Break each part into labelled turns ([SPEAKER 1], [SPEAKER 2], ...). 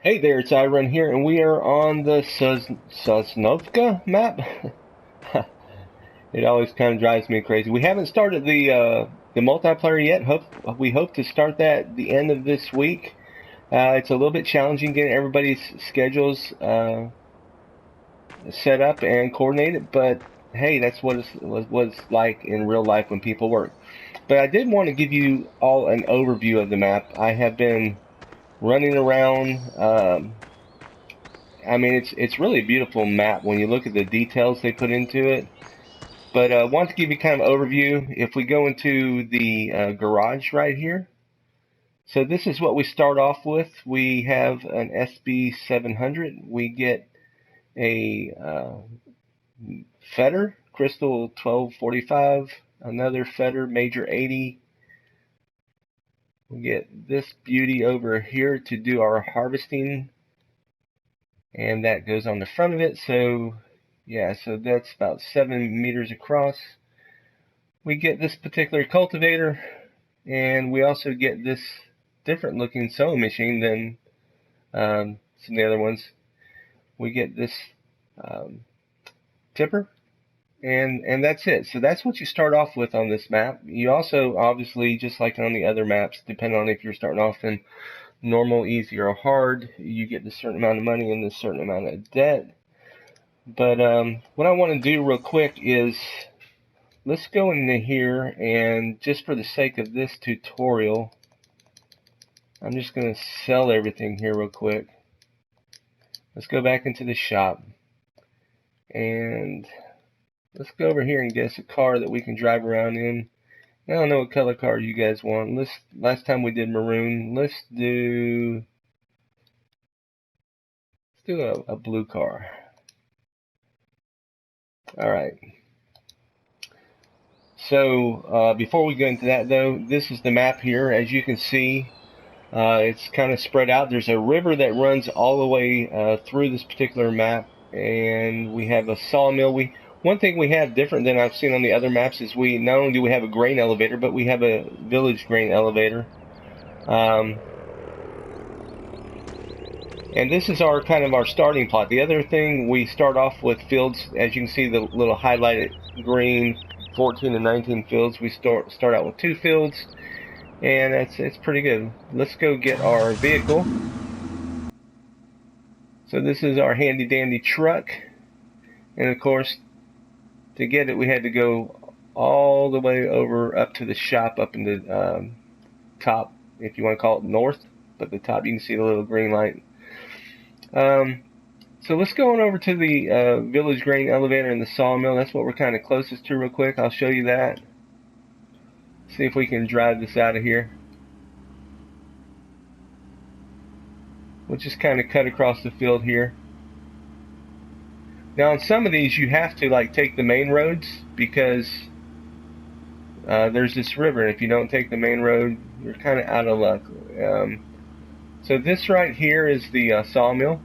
[SPEAKER 1] Hey there, it's iRun here, and we are on the Sosnovka map. It always kind of drives me crazy. We haven't started the multiplayer yet. We hope to start that at the end of this week. It's a little bit challenging getting everybody's schedules set up and coordinated, but hey, that's what it's like in real life when people work. But I did want to give you all an overview of the map. I have been running around. I mean, it's really a beautiful map when you look at the details they put into it. But I want to give you kind of an overview. If we go into the garage right here, so this is what we start off with. We have an SB 700. We get a Fetter Crystal 1245, another Fetter Major 80. We get this beauty over here to do our harvesting, and that goes on the front of it. So yeah, so that's about 7 meters across. We get this particular cultivator, and we also get this different looking sewing machine than some of the other ones. We get this um, tipper, and that's it. So that's what you start off with on this map. You also, obviously, just like on the other maps, depending on if you're starting off in normal, easy, or hard, you get this certain amount of money and this certain amount of debt. But what I want to do real quick is let's go into here, and just for the sake of this tutorial, I'm just going to sell everything here real quick. Let's go back into the shop, and let's go over here and get us a car that we can drive around in. I don't know what color car you guys want. Last time we did maroon. Let's do a blue car. All right. So before we go into that, though, this is the map here. As you can see, it's kind of spread out. There's a river that runs all the way through this particular map, and we have a sawmill. One thing we have different than I've seen on the other maps is we not only do we have a grain elevator, but we have a village grain elevator. And this is our kind of our starting plot. The other thing, we start off with fields. As you can see, the little highlighted green 14 and 19 fields. We start out with 2 fields, and it's pretty good. Let's go get our vehicle. So this is our handy dandy truck, and of course, to get it, we had to go all the way over up to the shop up in the top, if you want to call it north, but the top you can see the little green light. So let's go on over to the village grain elevator and the sawmill. That's what we're kind of closest to real quick. I'll show you that. See if we can drive this out of here. We'll just kind of cut across the field here. Now on some of these you have to like take the main roads because there's this river, and if you don't take the main road, you're kind of out of luck. So this right here is the sawmill.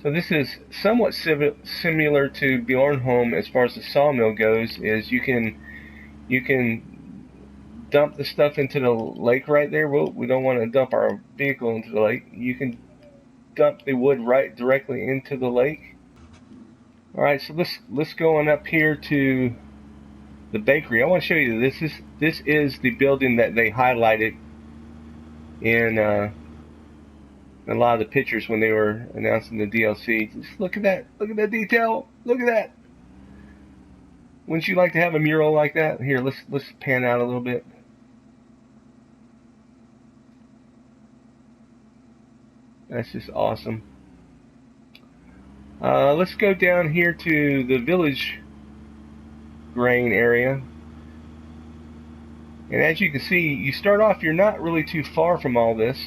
[SPEAKER 1] So this is somewhat similar to Bjornholm as far as the sawmill goes. Is you can dump the stuff into the lake right there. Well, we don't want to dump our vehicle into the lake. You can dump the wood right directly into the lake. All right, so let's go on up here to the bakery. I want to show you this is the building that they highlighted in a lot of the pictures when they were announcing the DLC. Just look at that. Look at that detail. Look at that. Wouldn't you like to have a mural like that? Here, let's pan out a little bit. That's just awesome. Let's go down here to the village grain area. And as you can see, you start off, you're not really too far from all this.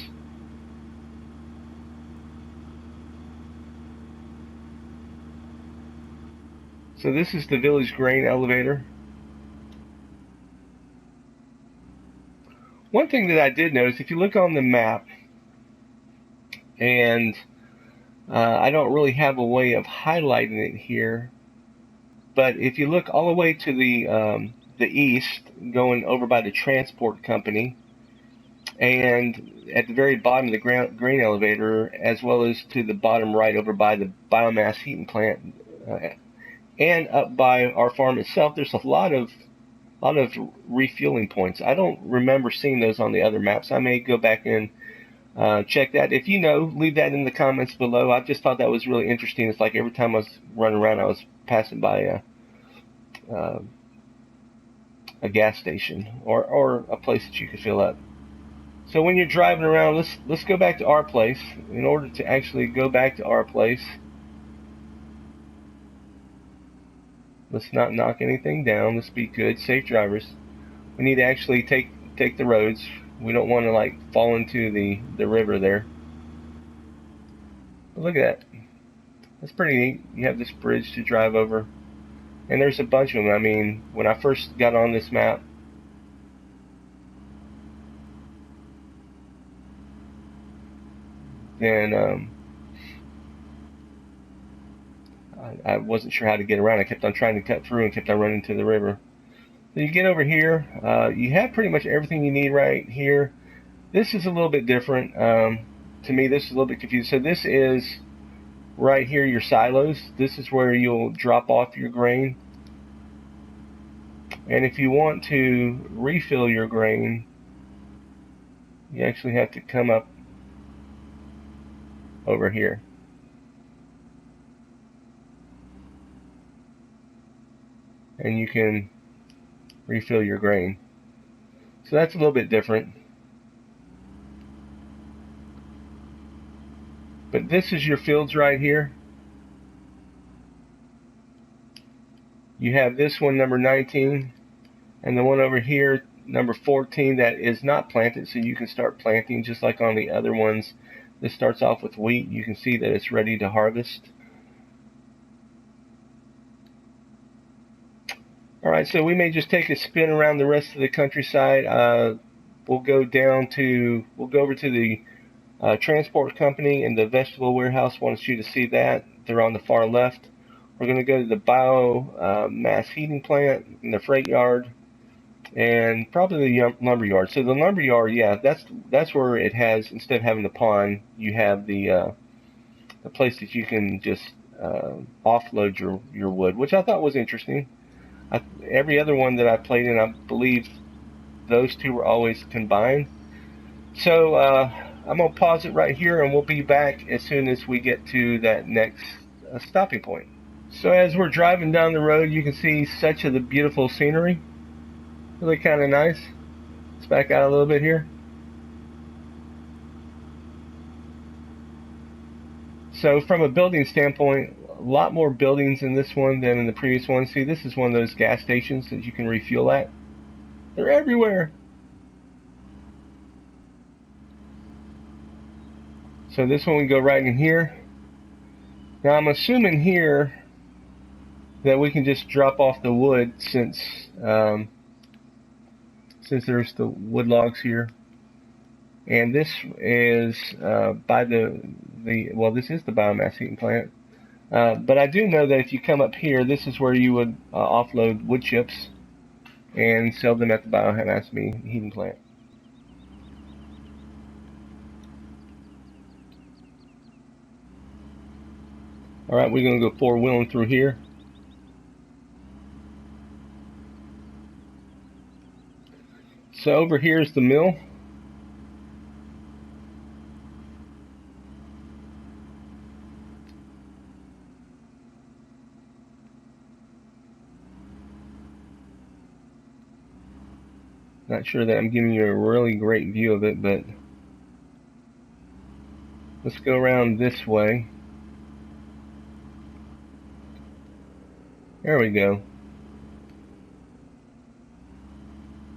[SPEAKER 1] So this is the village grain elevator. One thing that I did notice, if you look on the map, and I don't really have a way of highlighting it here, but if you look all the way to the east, going over by the transport company, and at the very bottom of the grain elevator, as well as to the bottom right over by the biomass heating plant, and up by our farm itself. There's a lot of refueling points. I don't remember seeing those on the other maps. I may go back and check that. If you know, leave that in the comments below. I just thought that was really interesting. It's like every time I was running around, I was passing by uh, a gas station or a place that you could fill up. So when you're driving around, let's go back to our place. In order to actually go back to our place, let's not knock anything down. Let's be good, safe drivers. We need to actually take the roads. We don't want to like fall into the river there. But look at that. That's pretty neat. You have this bridge to drive over, and there's a bunch of them. I mean, when I first got on this map, then I wasn't sure how to get around. I kept on trying to cut through and kept on running to the river. So you get over here, you have pretty much everything you need right here. This is a little bit different. To me, this is a little bit confusing. So this is right here your silos. This is where you'll drop off your grain. And if you want to refill your grain, you actually have to come up over here. And you can refill your grain. So that's a little bit different. But this is your fields right here. You have this one, number 19, and the one over here, number 14, that is not planted, so you can start planting just like on the other ones. This starts off with wheat. You can see that it's ready to harvest. Alright, so we may just take a spin around the rest of the countryside. We'll go over to the transport company and the vegetable warehouse. Want you to see that. They're on the far left. We're going to go to the biomass heating plant and the freight yard, and probably the lumber yard. So the lumber yard, yeah, that's where it has, instead of having the pond, you have the place that you can just offload your wood, which I thought was interesting. Every other one that I played in, I believe those two were always combined. So I'm going to pause it right here, and we'll be back as soon as we get to that next stopping point. So as we're driving down the road, you can see such of the beautiful scenery. Really kind of nice. Let's back out a little bit here. So from a building standpoint, a lot more buildings in this one than in the previous one. See, this is one of those gas stations that you can refuel at. They're everywhere. So this one we go right in here. Now I'm assuming here that we can just drop off the wood since there's the wood logs here. And this is by well, this is the biomass heating plant. But I do know that if you come up here, this is where you would offload wood chips and sell them at the biomass heating plant. Alright, we're going to go four-wheeling through here. So over here is the mill. Not sure that I'm giving you a really great view of it, but let's go around this way. There we go.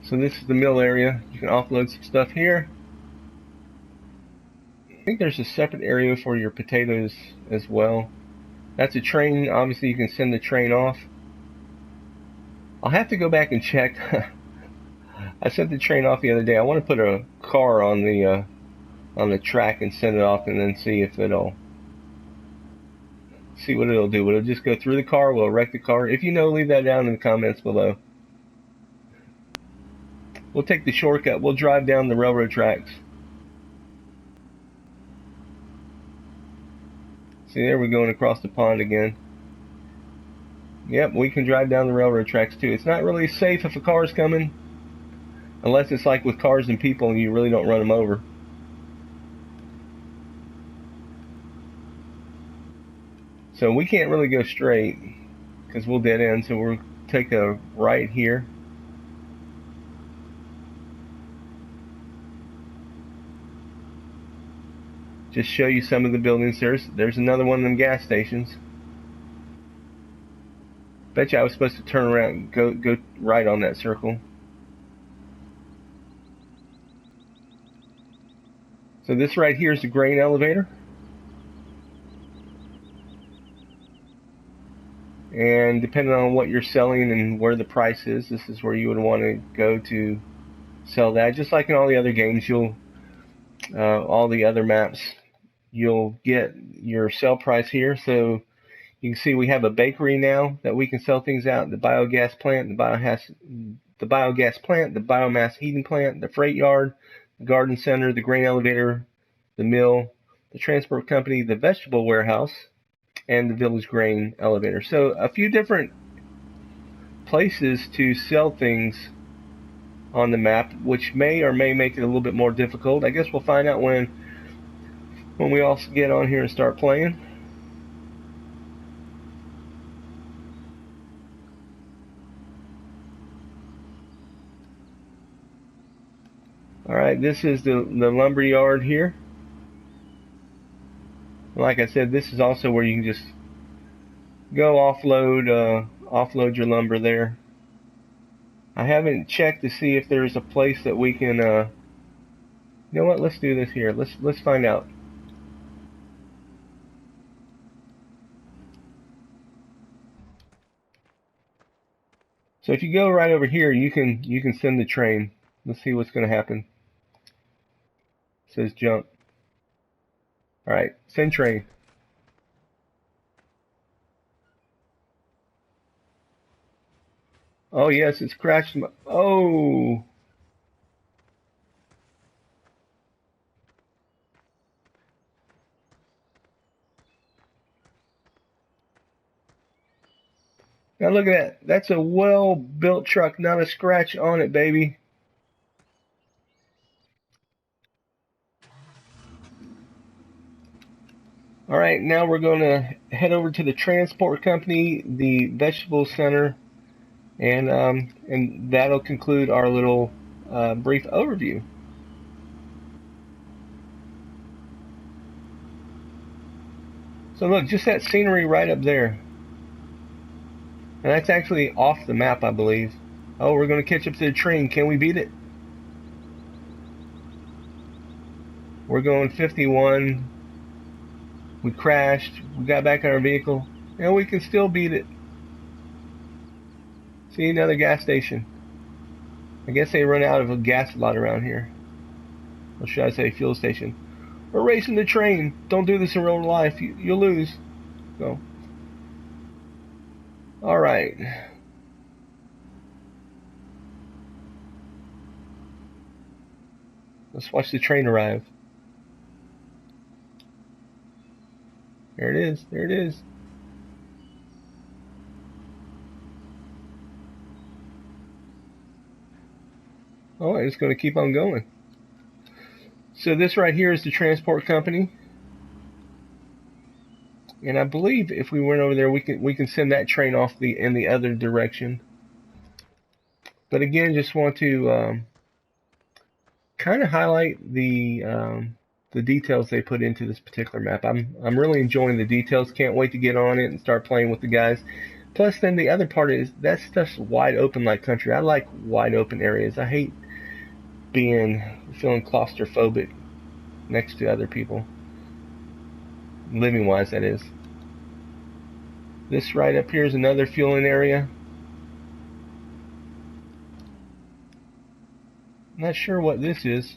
[SPEAKER 1] So this is the mill area. You can offload some stuff here. I think there's a separate area for your potatoes as well. That's a train. Obviously you can send the train off. I'll have to go back and check. I sent the train off the other day. I want to put a car on the track and send it off, and then see what it'll do. Will it just go through the car? Will it wreck the car? If you know, leave that down in the comments below. We'll take the shortcut. We'll drive down the railroad tracks. See, there we're going across the pond again. Yep, we can drive down the railroad tracks too. It's not really safe if a car's coming, unless it's like with cars and people and you really don't run them over. So we can't really go straight because we'll dead end, so we'll take a right here. Just show you some of the buildings. There's another one of them gas stations. Bet you I was supposed to turn around and go right on that circle. So this right here is the grain elevator. And depending on what you're selling and where the price is, this is where you would want to go to sell that. Just like in all the other games, all the other maps, you'll get your sell price here. So you can see we have a bakery now that we can sell things out. The biogas plant, the biomass heating plant, the freight yard, the garden center, the grain elevator, the mill, the transport company, the vegetable warehouse, and the village grain elevator. So a few different places to sell things on the map, which may or may make it a little bit more difficult. I guess we'll find out when we all get on here and start playing. Alright, this is the lumber yard here. Like I said, this is also where you can just go offload your lumber there. I haven't checked to see if there's a place that we can you know what, let's do this here. Let's find out. So if you go right over here, you can send the train. Let's see what's going to happen. It says jump. Alright, send train. Oh yes, it's crashed. Oh! Now look at that. That's a well-built truck, not a scratch on it, baby. Alright, now we're going to head over to the transport company, the vegetable center, and that'll conclude our little brief overview. So look, just that scenery right up there. And that's actually off the map, I believe. Oh, we're going to catch up to the train. Can we beat it? We're going 51. We crashed. We got back in our vehicle. And we can still beat it. See, another gas station. I guess they run out of gas a lot around here. Or should I say fuel station. We're racing the train. Don't do this in real life. You'll lose. Go. Alright. Let's watch the train arrive. There it is. There it is. Oh, it's going to keep on going. So this right here is the transport company. And I believe if we went over there, we can send that train off in the other direction. But again, just want to kind of highlight the details they put into this particular map. I'm really enjoying the details. Can't wait to get on it and start playing with the guys. Plus, then the other part is that stuff's wide open like country. I like wide open areas. I hate feeling claustrophobic next to other people. Living wise, that is. This right up here is another fueling area. Not sure what this is.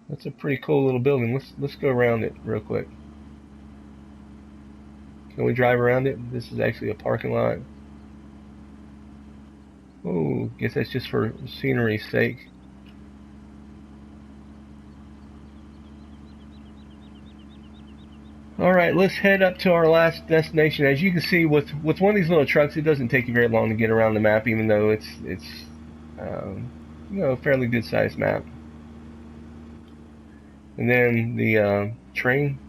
[SPEAKER 1] That's a pretty cool little building. Let's go around it real quick. Can we drive around it? This is actually a parking lot. Oh, guess that's just for scenery's sake. Alright, let's head up to our last destination. As you can see, with one of these little trucks, it doesn't take you very long to get around the map, even though it's you know, a fairly good sized map. And then the train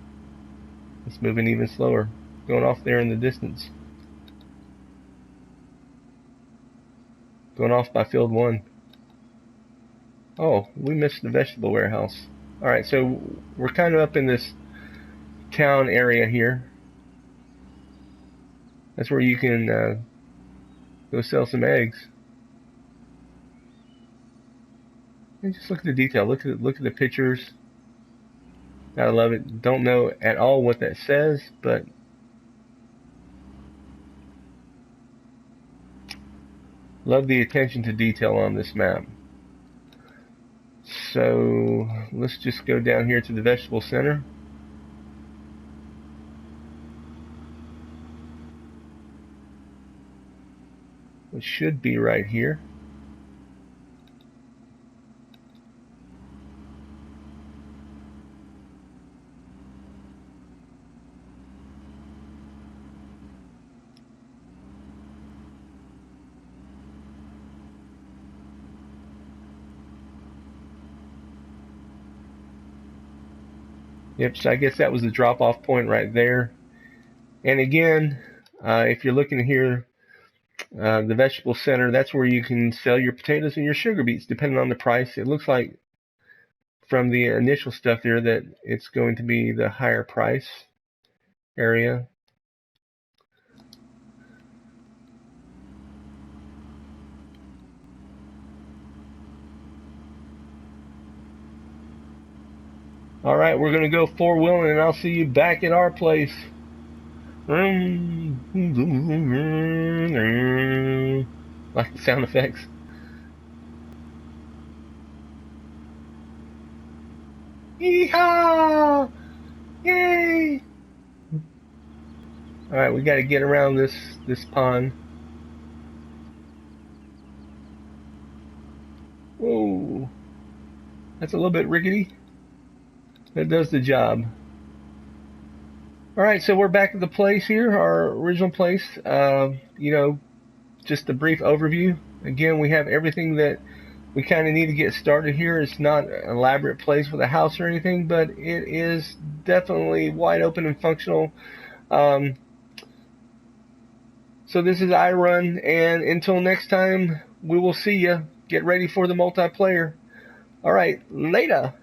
[SPEAKER 1] is moving even slower, going off there in the distance. Going off by field 1. Oh, we missed the vegetable warehouse. Alright, so we're kind of up in this town area here. That's where you can go sell some eggs. And just look at the detail. Look at the pictures. I love it. Don't know at all what that says, but love the attention to detail on this map. So let's just go down here to the vegetable center. It should be right here. Yep, so I guess that was the drop-off point right there. And again, if you're looking here, the vegetable center, that's where you can sell your potatoes and your sugar beets, depending on the price. It looks like from the initial stuff there that it's going to be the higher price area. Alright, we're going to go four-wheeling, and I'll see you back at our place. Like the sound effects. Yeehaw! Yay! Alright, we got to get around this pond. Whoa. That's a little bit rickety. That does the job. Alright, so we're back at the place here, our original place. You know, just a brief overview. Again, we have everything that we kind of need to get started here. It's not an elaborate place with a house or anything, but it is definitely wide open and functional. So this is iRun, and until next time, we will see you. Get ready for the multiplayer. Alright, later.